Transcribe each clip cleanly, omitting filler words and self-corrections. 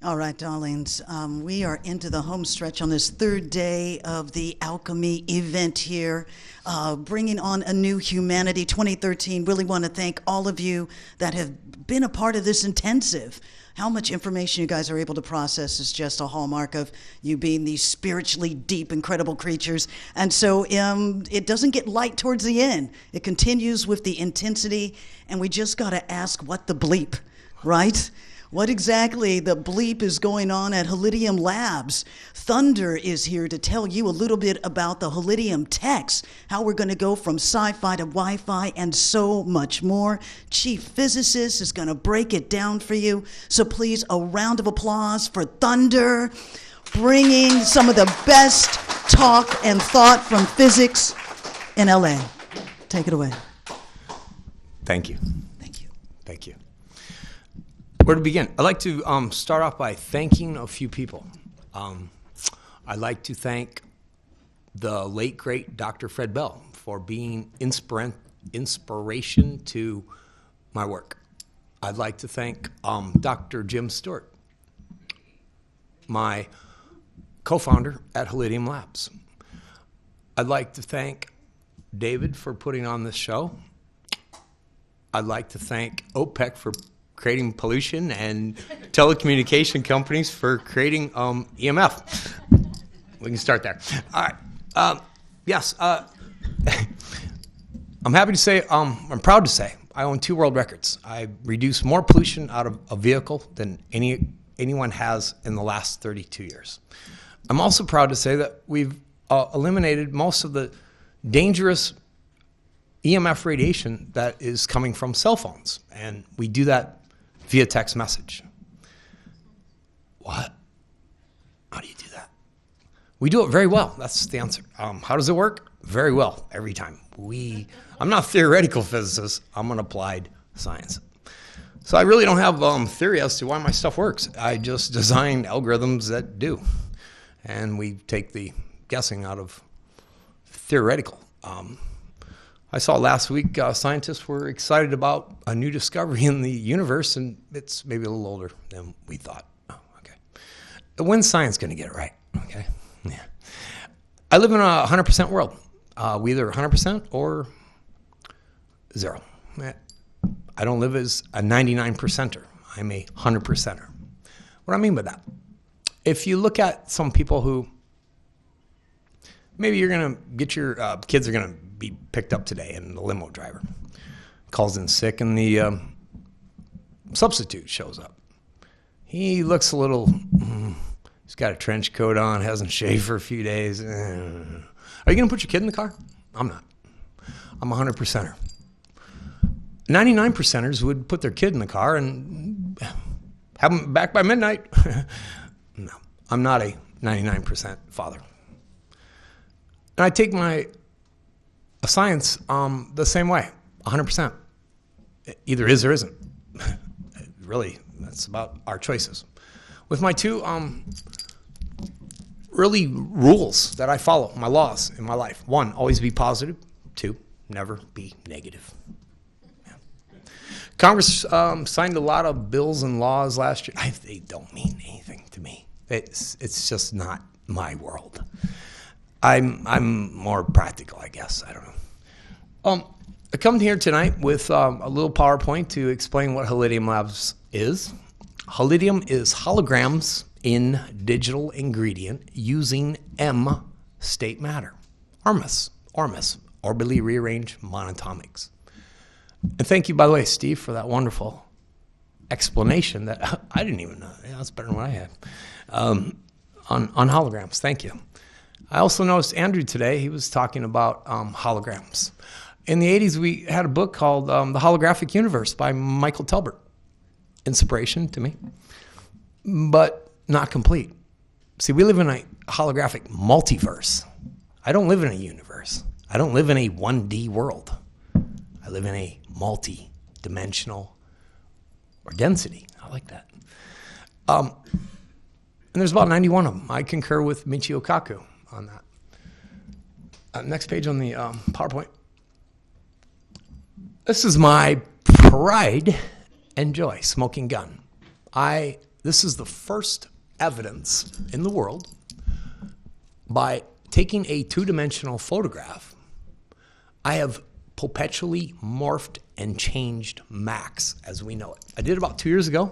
All right, darlings, we are into the home stretch on this third day of the Alchemy event here, bringing on a new humanity, 2013. Really want to thank all of you that have been a part of this intensive. How much information you guys are able to process is just a hallmark of you being these spiritually deep, incredible creatures. And so it doesn't get light towards the end. It continues with the intensity, and we just got to ask what the bleep, right? What exactly the bleep is going on at Holidium Labs? Thunder is here to tell you a little bit about the Holidium techs, how we're going to go from sci-fi to Wi-Fi and so much more. Chief Physicist is going to break it down for you. So please, a round of applause for Thunder, bringing some of the best talk and thought from physics in LA. Take it away. Thank you. Thank you. Thank you. Where to begin? I'd like to start off by thanking a few people. I'd like to thank the late, great Dr. Fred Bell for being inspiration to my work. I'd like to thank Dr. Jim Stewart, my co-founder at Holidium Labs. I'd like to thank David for putting on this show. I'd like to thank OPEC for creating pollution and telecommunication companies for creating EMF. We can start there. All right. Yes. I'm happy to say, I'm proud to say, I own 2 world records. I reduced more pollution out of a vehicle than anyone has in the last 32 years. I'm also proud to say that we've eliminated most of the dangerous EMF radiation that is coming from cell phones. And we do that via text message. What? How do you do that? We do it very well. That's the answer. How does it work? Very well, every time. I'm not a theoretical physicist. I'm an applied science. So I really don't have theory as to why my stuff works. I just design algorithms that do. And we take the guessing out of theoretical. I saw last week scientists were excited about a new discovery in the universe, and it's maybe a little older than we thought. Oh, okay. When's science going to get it right? Okay. Yeah. I live in a 100% world. We either 100% or 0. I don't live as a 99%er. I'm a 100%er. What do I mean by that? If you look at some people who maybe you're going to get your kids are going to be picked up today, and the limo driver calls in sick, and the substitute shows up. He looks a little, he's got a trench coat on, hasn't shaved for a few days. Are you going to put your kid in the car? I'm not. I'm a 100%er. 99%ers would put their kid in the car and have them back by midnight. No, I'm not a 99% father. And I take my science the same way, 100%. It either is or isn't. Really, that's about our choices. With my 2 really rules that I follow, my laws in my life. 1, always be positive. 2, never be negative. Yeah. Congress signed a lot of bills and laws last year. They don't mean anything to me. It's just not my world. I'm more practical, I guess. I don't know. I come here tonight with a little PowerPoint to explain what Holidium Labs is. Holidium is holograms in digital ingredient using M state matter. Ormus, orbitally rearranged monatomics. And thank you, by the way, Steve, for that wonderful explanation that I didn't even know. Yeah, that's better than what I had. On holograms, thank you. I also noticed Andrew today, he was talking about holograms. In the 80s, we had a book called The Holographic Universe by Michael Telbert. Inspiration to me, but not complete. See, we live in a holographic multiverse. I don't live in a universe. I don't live in a 1D world. I live in a multi-dimensional or density. I like that. And there's about 91 of them. I concur with Michio Kaku on that. Next page on the PowerPoint. This is my pride and joy, smoking gun. I this is the first evidence in the world by taking a two-dimensional photograph. I have perpetually morphed and changed Max as we know it. I did it about 2 years ago.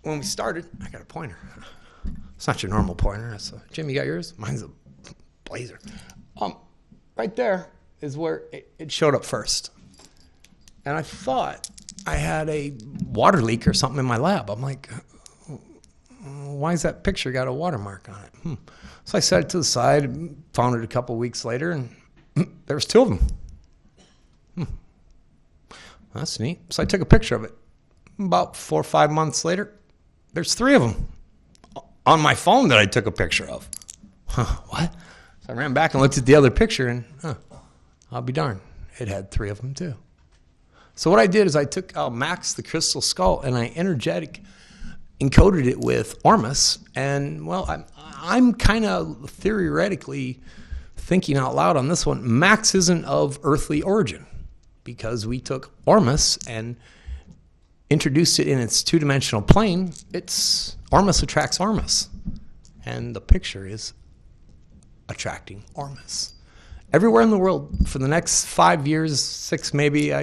When we started, I got a pointer. It's not your normal pointer. Jim, you got yours? Mine's a Blazer. Right there is where it showed up first. And I thought I had a water leak or something in my lab. I'm like, why's that picture got a watermark on it? So I set it to the side, found it a couple weeks later, and there was 2 of them. That's neat. So I took a picture of it. About 4 or 5 months later, there's 3 of them on my phone that I took a picture of. What? So I ran back and looked at the other picture, and I'll be darned, it had 3 of them too. So what I did is I took Max, the crystal skull, and I encoded it with Ormus. And, well, I'm kind of theoretically thinking out loud on this one. Max isn't of earthly origin because we took Ormus and introduced it in its two-dimensional plane. Ormus attracts Ormus. And the picture is attracting Ormus. Everywhere in the world for the next 5 years, 6 maybe,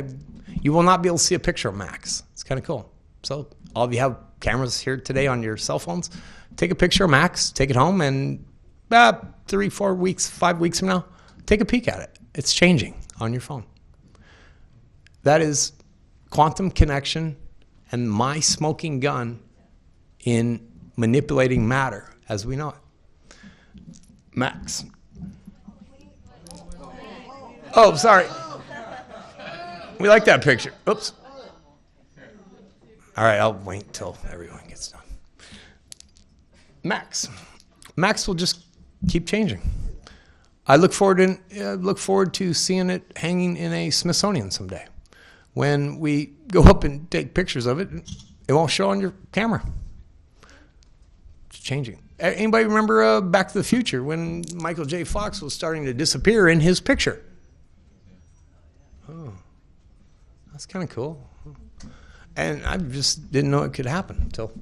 you will not be able to see a picture of Max. It's kind of cool. So all of you have cameras here today on your cell phones. Take a picture of Max, take it home, and 3, 4 weeks, 5 weeks from now, take a peek at it. It's changing on your phone. That is quantum connection and my smoking gun in manipulating matter as we know it. Max. Oh, sorry. We like that picture. Oops. All right, I'll wait till everyone gets done. Max. Max will just keep changing. I look forward to seeing it hanging in a Smithsonian someday. When we go up and take pictures of it, it won't show on your camera. It's changing. Anybody remember Back to the Future when Michael J. Fox was starting to disappear in his picture? Oh, that's kind of cool. And I just didn't know it could happen until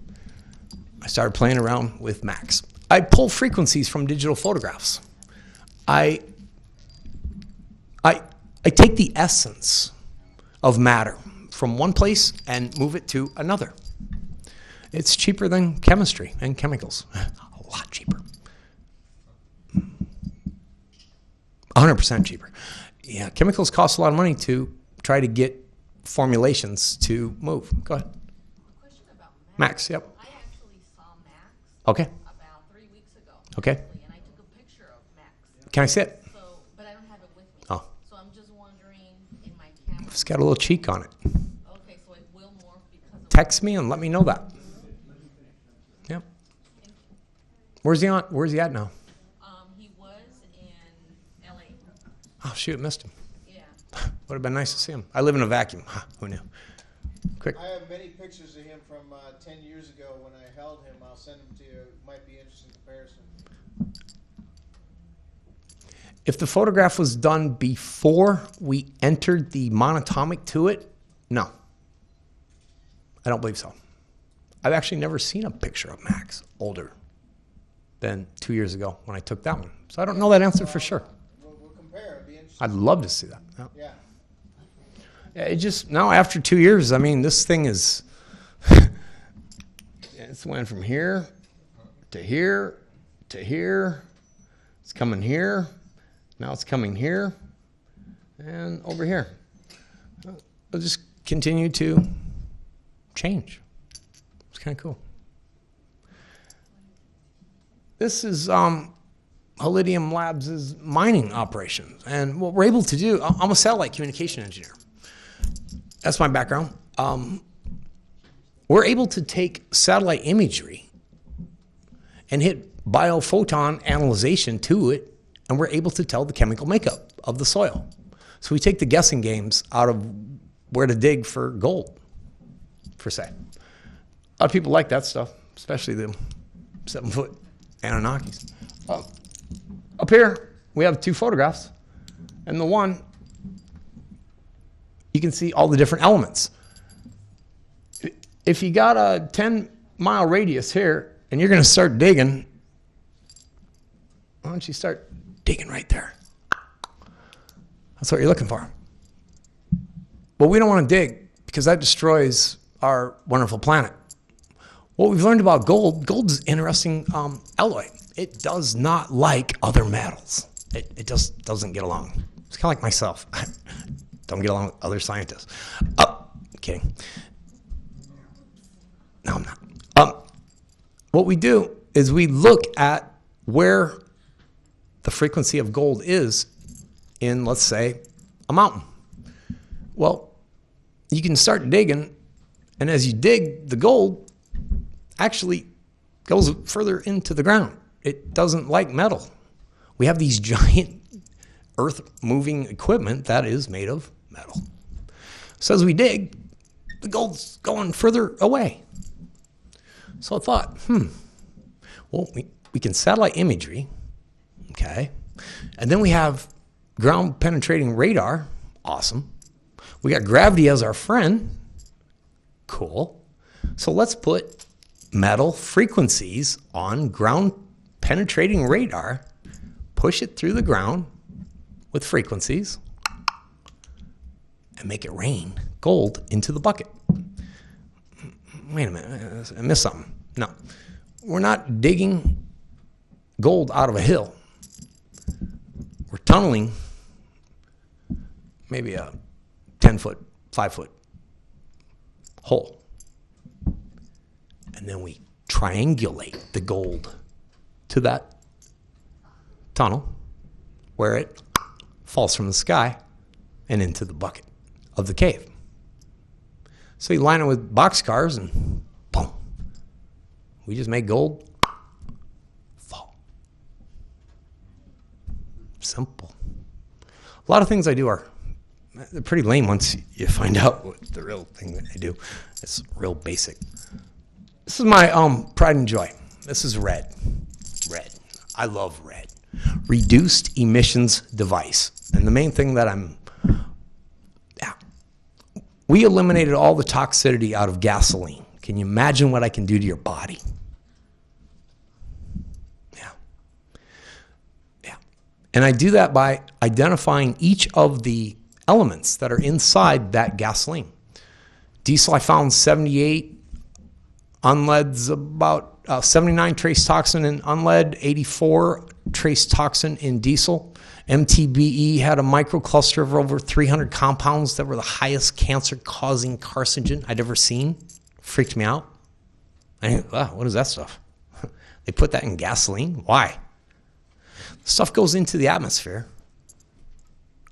I started playing around with Max. I pull frequencies from digital photographs. I take the essence of matter from one place and move it to another. It's cheaper than chemistry and chemicals. A lot cheaper. 100% cheaper. Yeah, chemicals cost a lot of money to try to get formulations to move. Go ahead. Question about Max, yep. I actually saw Max Okay. about 3 weeks ago. Okay. And I took a picture of Max. Can I see it? So, but I don't have it with me. Oh. So I'm just wondering in my camera. It's got a little cheek on it. Okay, so it will morph because of Text me and let me know that. Yep. Where's he at now? He was in LA. Oh, shoot, missed him. Yeah. Would have been nice to see him. I live in a vacuum. Who knew? Quick. I have many pictures of him from 10 years ago when I held him. I'll send them to you. It might be interesting comparison. If the photograph was done before we entered the monatomic to it, no. I don't believe so. I've actually never seen a picture of Max older than 2 years ago when I took that one. So I don't know that answer for sure. We'll compare. It'd be interesting. I'd love to see that. Yeah. Yeah. It just, now after 2 years, I mean, this thing is, it's went from here to here to here. It's coming here. Now it's coming here and over here. It'll just continue to change. It's kind of cool. This is Holidium Labs' mining operations. And what we're able to do, I'm a satellite communication engineer. That's my background. We're able to take satellite imagery and hit biophoton analyzation to it, and we're able to tell the chemical makeup of the soil. So we take the guessing games out of where to dig for gold, per se. A lot of people like that stuff, especially the 7-foot Anunnakis. Up here, we have 2 photographs, and the one, you can see all the different elements. if you got a 10-mile radius here and you're going to start digging, why don't you start digging right there? That's what you're looking for. But we don't want to dig because that destroys our wonderful planet. What we've learned about gold's an interesting alloy. It does not like other metals. It just doesn't get along. It's kind of like myself. Don't get along with other scientists. Kidding. No, I'm not. What we do is we look at where the frequency of gold is in, let's say, a mountain. Well, you can start digging, and as you dig, the gold actually goes further into the ground. It doesn't like metal. We have these giant earth-moving equipment that is made of metal. So as we dig, the gold's going further away. So I thought, well, we can satellite imagery, okay? And then we have ground-penetrating radar, awesome. We got gravity as our friend, cool. So let's put metal frequencies on ground-penetrating radar, push it through the ground with frequencies, and make it rain gold into the bucket. Wait a minute, I missed something. No, we're not digging gold out of a hill. We're tunneling maybe a 10-foot, 5-foot hole. And then we triangulate the gold to that tunnel where it falls from the sky and into the bucket of the cave. So you line it with boxcars and boom. We just make gold fall. Simple. A lot of things I do are they're pretty lame once you find out what the real thing that I do. It's real basic. This is my pride and joy. This is red. Red. I love red. Reduced emissions device. And the main thing that we eliminated all the toxicity out of gasoline. Can you imagine what I can do to your body? Yeah. And I do that by identifying each of the elements that are inside that gasoline. Diesel, I found 78. Unlead's about 79 trace toxin in unlead, 84 trace toxin in diesel. MTBE had a microcluster of over 300 compounds that were the highest cancer-causing carcinogen I'd ever seen. Freaked me out. Wow, what is that stuff? They put that in gasoline? Why? Stuff goes into the atmosphere,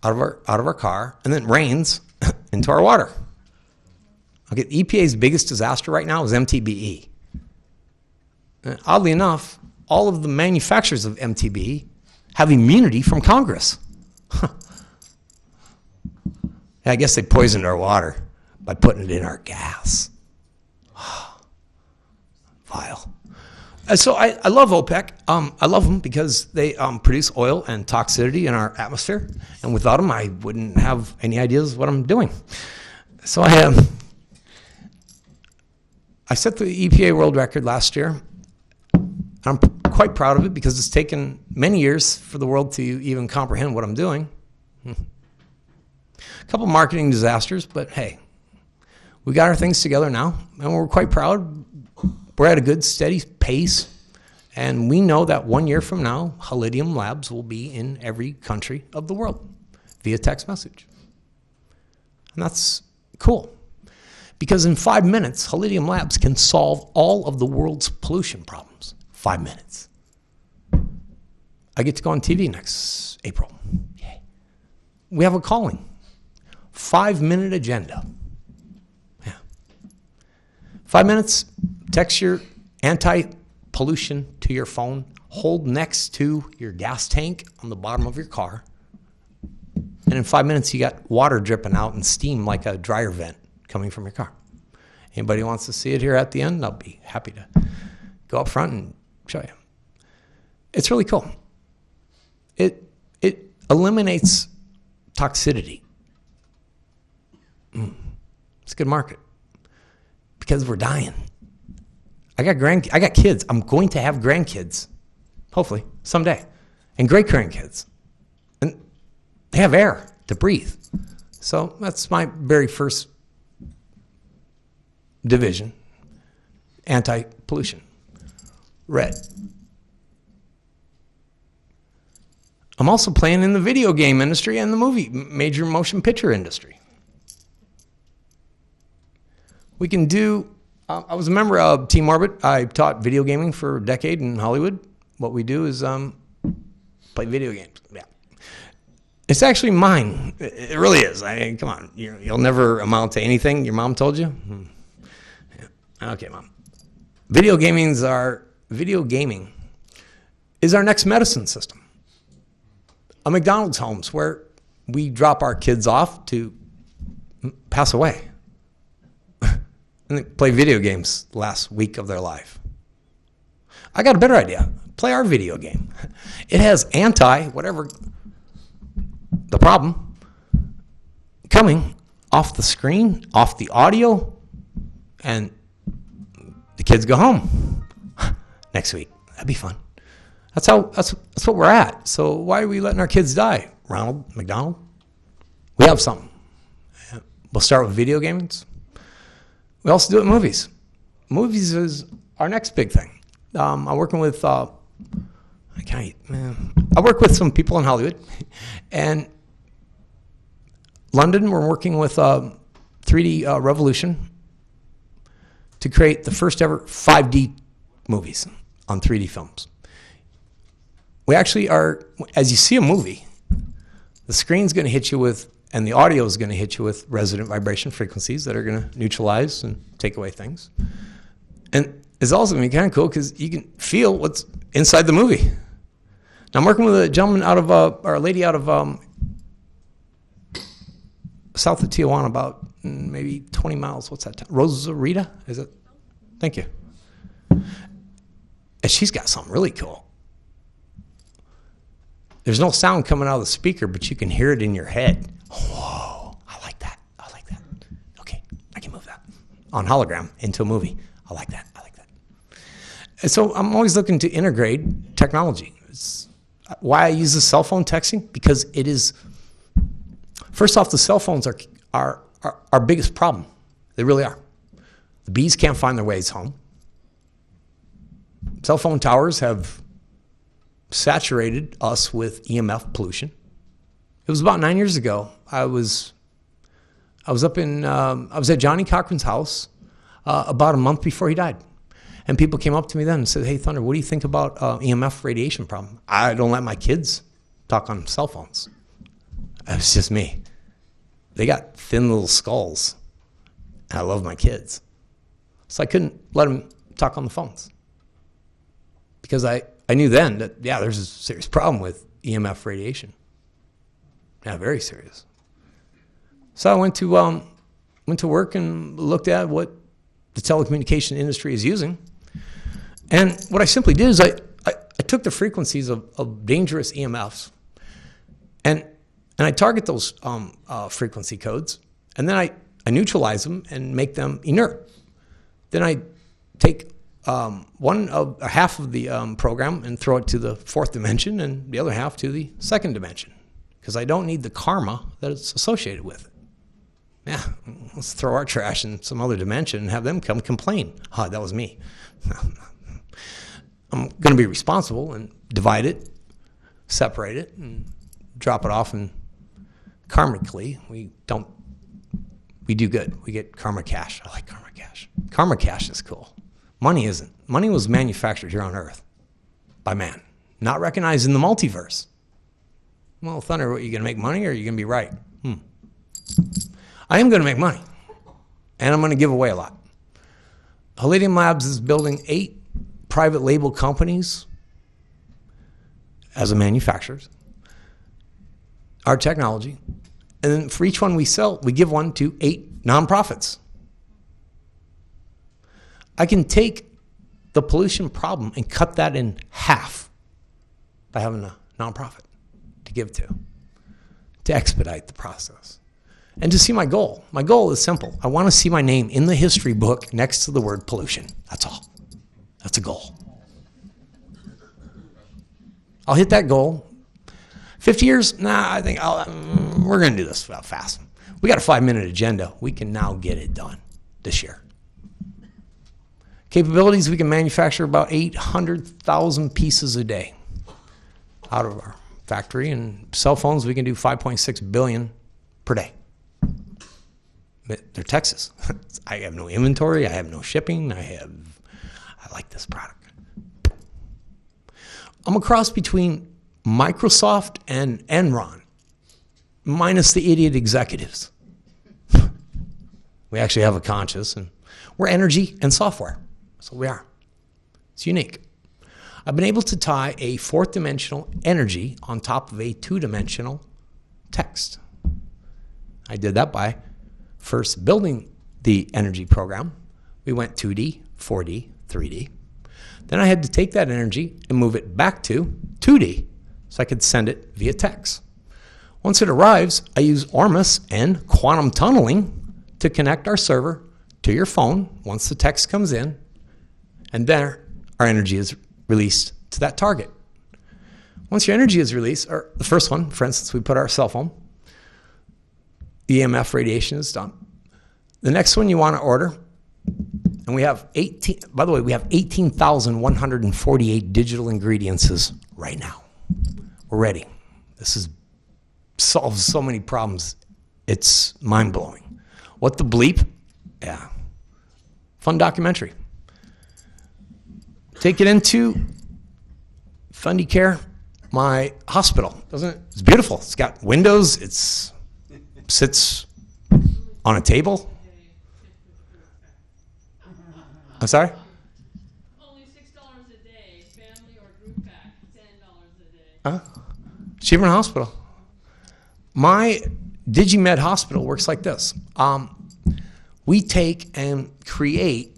out of our car, and then rains into our water. Okay, the EPA's biggest disaster right now is MTBE. And oddly enough, all of the manufacturers of MTBE have immunity from Congress. I guess they poisoned our water by putting it in our gas. Vile. So I love OPEC. I love them because they produce oil and toxicity in our atmosphere. And without them, I wouldn't have any ideas what I'm doing. So I set the EPA world record last year. I'm quite proud of it because it's taken many years for the world to even comprehend what I'm doing. A couple marketing disasters, but hey, we got our things together now, and we're quite proud. We're at a good, steady pace, and we know that 1 year from now, Holidium labs will be in every country of the world via text message. And that's cool. Because in 5 minutes, Holidium labs can solve all of the world's pollution problems. 5 minutes. I get to go on TV next April. Yay. We have a calling. 5-minute agenda. Yeah. 5 minutes, text your anti-pollution to your phone, hold next to your gas tank on the bottom of your car, and in 5 minutes you got water dripping out and steam like a dryer vent coming from your car. Anybody wants to see it here at the end, I'll be happy to go up front and show you. It's really cool. It eliminates toxicity. It's a good market. because we're dying. I got kids. I'm going to have grandkids, hopefully, someday, and great-grandkids. And they have air to breathe. So that's my very first division, anti-pollution. Red. I'm also playing in the video game industry and the major motion picture industry. We can do, I was a member of Team Orbit. I taught video gaming for a decade in Hollywood. What we do is play video games. Yeah. It's actually mine. It really is. I mean, come on. You'll never amount to anything your mom told you? Yeah. Okay, Mom. Video gaming is our next medicine system. A McDonald's homes where we drop our kids off to pass away and they play video games the last week of their life. I got a better idea. Play our video game. It has whatever the problem, coming off the screen, off the audio, and the kids go home next week. That'd be fun. That's what we're at. So why are we letting our kids die? Ronald McDonald? We have something. We'll start with video games. We also do it in movies. Movies is our next big thing. I'm working with I work with some people in Hollywood, and London. We're working with 3D Revolution to create the first ever 5D movies on 3D films. We actually are, as you see a movie, the screen's going to hit you with, and the audio is going to hit you with resonant vibration frequencies that are going to neutralize and take away things. And it's also going to be kind of cool because you can feel what's inside the movie. Now, I'm working with a gentleman or a lady out of south of Tijuana, about maybe 20 miles. What's that town? Rosarita, is it? Thank you. And she's got something really cool. There's no sound coming out of the speaker, but you can hear it in your head. Whoa, I like that. Okay, I can move that on hologram into a movie. I like that. And so I'm always looking to integrate technology. It's why I use the cell phone texting, because it is, first off, the cell phones are our biggest problem. They really are. The bees can't find their ways home. Cell phone towers have saturated us with EMF pollution. It was about 9 years ago. I was at Johnny Cochran's house about a month before he died. And people came up to me then and said, "Hey, Thunder, what do you think about EMF radiation problem?" I don't let my kids talk on cell phones. It's just me. They got thin little skulls. And I love my kids. So I couldn't let them talk on the phones. Because I knew then that, yeah, there's a serious problem with EMF radiation. Yeah, very serious. So I went to work and looked at what the telecommunication industry is using. And what I simply did is I took the frequencies of dangerous EMFs and I target those frequency codes, and then I neutralize them and make them inert. Then I take half of the program and throw it to the fourth dimension and the other half to the second dimension, because I don't need the karma that it's associated with it. Yeah, let's throw our trash in some other dimension and have them come complain. Oh, that was me. I'm going to be responsible and divide it, separate it, and drop it off. And karmically, we do good. We get karma cash. I like karma cash. Karma cash is cool. Money isn't. Money was manufactured here on Earth by man, not recognized in the multiverse. Well, Thunder, what, are you going to make money or are you going to be right? I am going to make money, and I'm going to give away a lot. Holidium Labs is building 8 private label companies as a manufacturer, our technology, and then for each one we sell, we give one to 8 nonprofits. I can take the pollution problem and cut that in half by having a nonprofit to give to expedite the process. and to see my goal. My goal is simple. I want to see my name in the history book next to the word pollution. That's all. That's a goal. I'll hit that goal. 50 years? Nah, I think we're going to do this fast. We got a 5-minute agenda. We can now get it done this year. Capabilities, we can manufacture about 800,000 pieces a day out of our factory. And cell phones, we can do 5.6 billion per day. But they're Texas. I have no inventory. I have no shipping. I like this product. I'm a cross between Microsoft and Enron, minus the idiot executives. We actually have a conscience, and we're energy and software. That's what we are. It's unique. I've been able to tie a 4th-dimensional energy on top of a 2-dimensional text. I did that by first building the energy program. We went 2D, 4D, 3D. Then I had to take that energy and move it back to 2D so I could send it via text. Once it arrives, I use Ormus and quantum tunneling to connect our server to your phone once the text comes in, and then our energy is released to that target. Once your energy is released, or the first one, for instance, we put our cell phone, the EMF radiation is done. The next one you want to order, and we have 18,148 digital ingredients right now. We're ready. This is solves so many problems. It's mind-blowing. What the bleep? Yeah. Fun documentary. Take it into Fundy Care, my hospital. Doesn't it? It's beautiful. It's got windows. It sits on a table. I'm sorry? Only $6 a day, family or group pack, $10 a day. Cheaper than a hospital. My Digimed hospital works like this. We take and create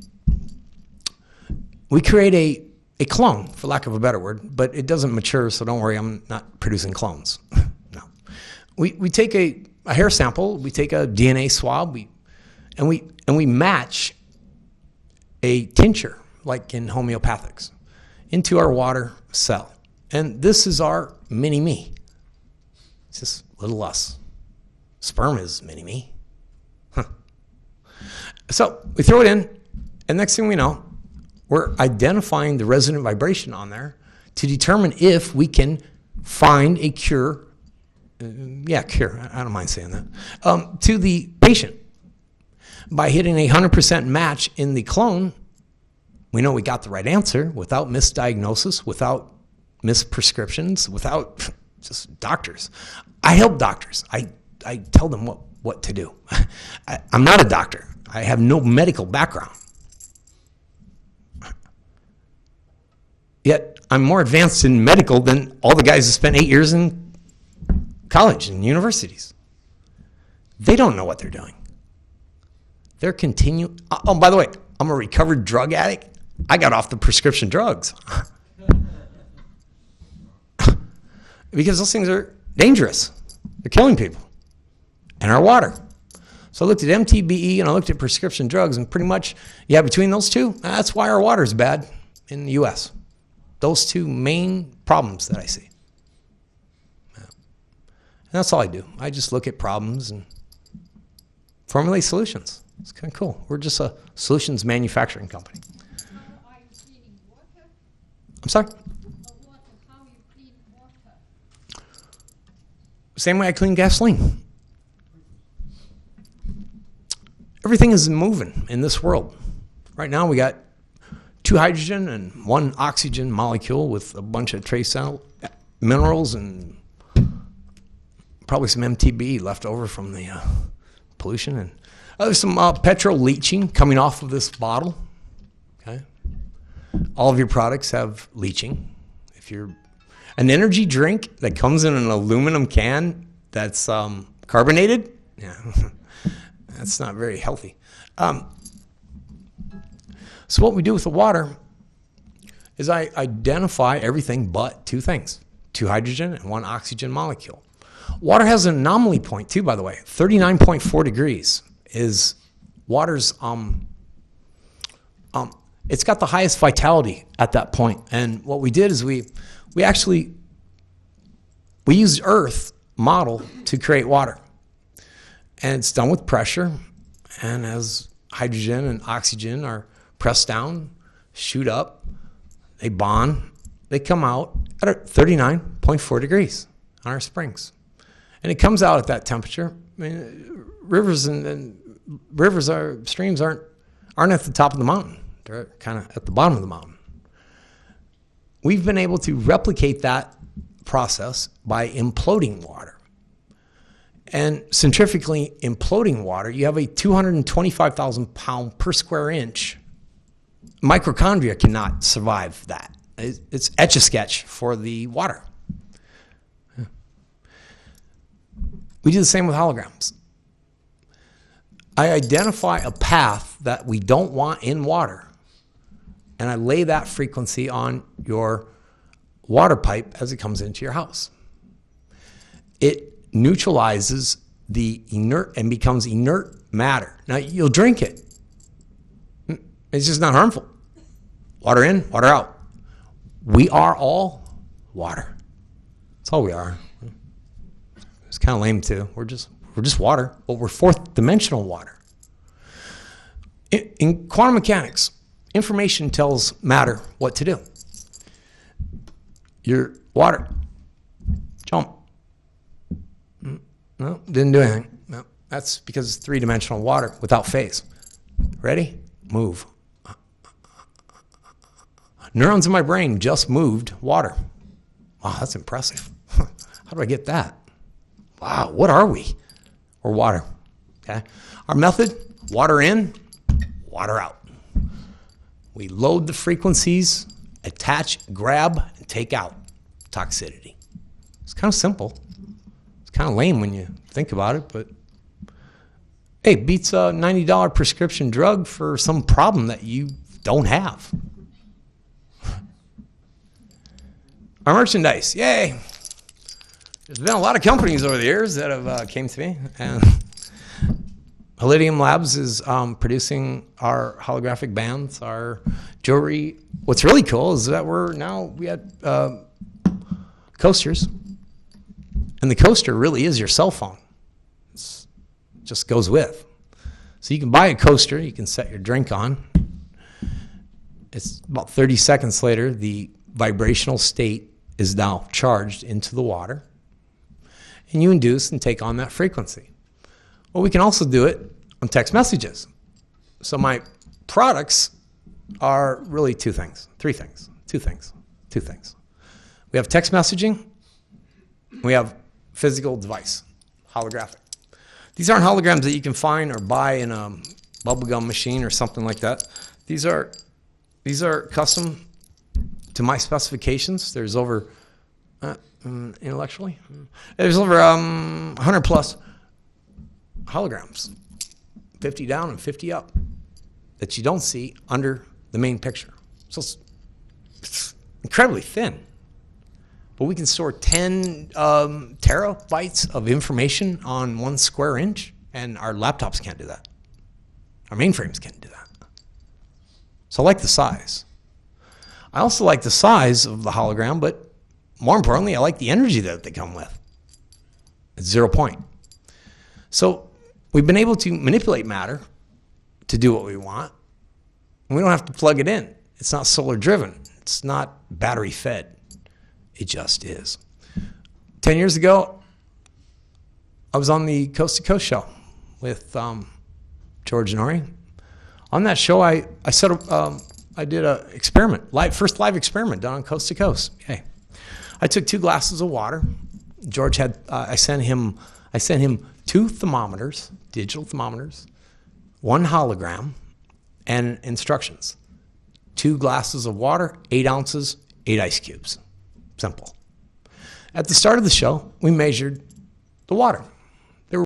a clone, for lack of a better word, but it doesn't mature, so don't worry, I'm not producing clones. No. We take a hair sample, we take a DNA swab, and we match a tincture, like in homeopathics, into our water cell. And this is our mini-me. It's just little us. Sperm is mini-me. Huh. So we throw it in, and next thing we know, we're identifying the resonant vibration on there to determine if we can find a cure. Cure. I don't mind saying that. To the patient. By hitting a 100% match in the clone, we know we got the right answer without misdiagnosis, without misprescriptions, without just doctors. I help doctors. I tell them what to do. I'm not a doctor. I have no medical background. Yet I'm more advanced in medical than all the guys that spent 8 years in college and universities. They don't know what they're doing. They're continuing. Oh, by the way, I'm a recovered drug addict. I got off the prescription drugs. Because those things are dangerous. They're killing people. And our water. So I looked at MTBE and I looked at prescription drugs, and pretty much, between those two, that's why our water is bad in the U.S. Those two main problems that I see. And that's all I do. I just look at problems and formulate solutions. It's kind of cool. We're just a solutions manufacturing company. How are you cleaning water? I'm sorry? How you clean water? Same way I clean gasoline. Everything is moving in this world. Right now we got 2 hydrogen and 1 oxygen molecule with a bunch of trace minerals and probably some MTBE left over from the pollution. And there's some petrol leaching coming off of this bottle. Okay, all of your products have leaching. If you're an energy drink that comes in an aluminum can that's carbonated, that's not very healthy. So what we do with the water is I identify everything but 2 things, 2 hydrogen and 1 oxygen molecule. Water has an anomaly point too, by the way. 39.4 degrees is water's, it's got the highest vitality at that point. And what we did is we used Earth model to create water. And it's done with pressure. And as hydrogen and oxygen are pressed down, shoot up, they bond, they come out at 39.4 degrees on our springs. And it comes out at that temperature. I mean, rivers streams aren't at the top of the mountain. They're kind of at the bottom of the mountain. We've been able to replicate that process by imploding water. And centrifugally imploding water, you have a 225,000 pound per square inch. Mitochondria cannot survive that. It's etch-a-sketch for the water. We do the same with holograms. I identify a path that we don't want in water, and I lay that frequency on your water pipe as it comes into your house. It neutralizes the inert and becomes inert matter. Now, you'll drink it. It's just not harmful. Water in, water out. We are all water. That's all we are. It's kind of lame too. We're just water, but we're fourth dimensional water. In quantum mechanics, information tells matter what to do. Your water, jump. No, didn't do anything. No, that's because it's three-dimensional water without phase. Ready? Move. Neurons in my brain just moved water. Wow, that's impressive. How do I get that? Wow, what are we? We're water. Okay. Our method, water in, water out. We load the frequencies, attach, grab, and take out toxicity. It's kind of simple. It's kind of lame when you think about it, but hey, beats a $90 prescription drug for some problem that you don't have. Our merchandise, yay. There's been a lot of companies over the years that have came to me, and Holidium Labs is producing our holographic bands, our jewelry. What's really cool is that we had coasters, and the coaster really is your cell phone. It just goes with. So you can buy a coaster, you can set your drink on. It's about 30 seconds later, the vibrational state is now charged into the water, and you induce and take on that frequency. Well, we can also do it on text messages. So my products are really two things. We have text messaging, we have physical device, holographic. These aren't holograms that you can find or buy in a bubblegum machine or something like that. These are custom to my specifications. There's over, intellectually, there's over 100 plus holograms, 50 down and 50 up, that you don't see under the main picture. So it's incredibly thin. But we can store 10 terabytes of information on 1 square inch, and our laptops can't do that. Our mainframes can't do that. So I like the size. I also like the size of the hologram, but more importantly, I like the energy that they come with. It's 0 point. So we've been able to manipulate matter to do what we want. And we don't have to plug it in. It's not solar driven. It's not battery fed. It just is. 10 years ago, I was on the Coast to Coast show with George and Ori. On that show, I did an experiment, first live experiment done on Coast to Coast. Yay. I took 2 glasses of water. George had, I sent him 2 thermometers, digital thermometers, 1 hologram, and instructions. 2 glasses of water, 8 ounces, 8 ice cubes. Simple. At the start of the show, we measured the water.